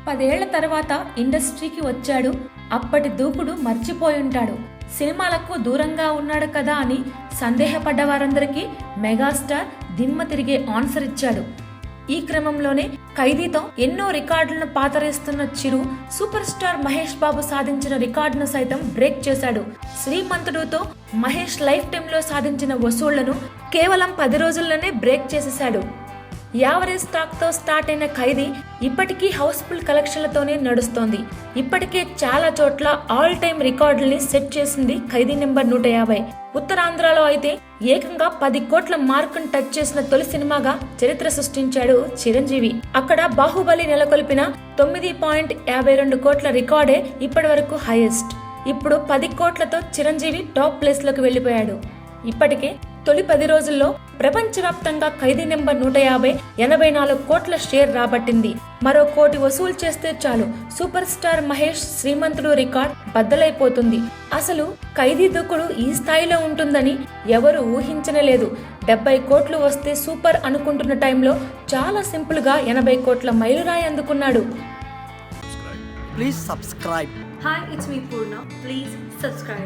10 ఏళ్ల తర్వాత ఇండస్ట్రీకి వచ్చాడు. అప్పటి దూకుడు మర్చిపోయుంటాడు. సినిమాలకు దూరంగా ఉన్నాడు కదా అని సందేహపడ్డ వారందరికీ మెగాస్టార్ దిమ్మ తిరిగే ఆన్సర్ ఇచ్చాడు. ఈ క్రమంలోనే ఖైదీతో ఎన్నో రికార్డులను పాతరేస్తున్న చిరు సూపర్ స్టార్ మహేష్ బాబు సాధించిన రికార్డును సైతం బ్రేక్ చేశాడు. శ్రీమంతుడుతో మహేష్ లైఫ్ టైంలో సాధించిన వసూళ్లను కేవలం 10 రోజుల్లోనే బ్రేక్ చేసేశాడు. యావరేజ్ స్టాక్ తో స్టార్ట్ అయిన ఖైదీ ఇప్పటికీ హౌస్ఫుల్ కలెక్షన్లతోనే నడుస్తోంది. ఇప్పటికే చాలా చోట్ల ఆల్ టైమ్ రికార్డుల్ని సెట్ చేసింది ఖైదీ నెంబర్ 150. ఉత్తరాంధ్రలో అయితే ఏకంగా 10 కోట్ల మార్కును టచ్ చేసిన తొలి సినిమాగా చరిత్ర సృష్టించాడు చిరంజీవి. అక్కడ బాహుబలి నెలకొల్పిన 9.52 కోట్ల రికార్డే ఇప్పటి వరకు హైయెస్ట్. ఇప్పుడు 10 కోట్లతో చిరంజీవి టాప్ ప్లేస్ లోకి వెళ్లిపోయాడు. ఇప్పటికే తొలి 10 రోజుల్లో ప్రపంచవ్యాప్తంగా ఖైదీ నెంబర్ 150 84 కోట్ల షేర్ రాబట్టింది. మరో 1 కోటి వసూలు చేస్తే చాలు సూపర్ స్టార్ మహేష్ శ్రీమంతుడు రికార్డ్ బద్దలైపోతుంది. అసలు ఖైదీ దూకుడు ఈ స్థాయిలో ఉంటుందని ఎవరు ఊహించనేలేదు. 70 కోట్లు వస్తే సూపర్ అనుకుంటున్న టైంలో చాలా సింపుల్ గా 80 కోట్ల మైలురాయి అందుకున్నాడు. Please subscribe. Hi, it's me Purna. Please subscribe.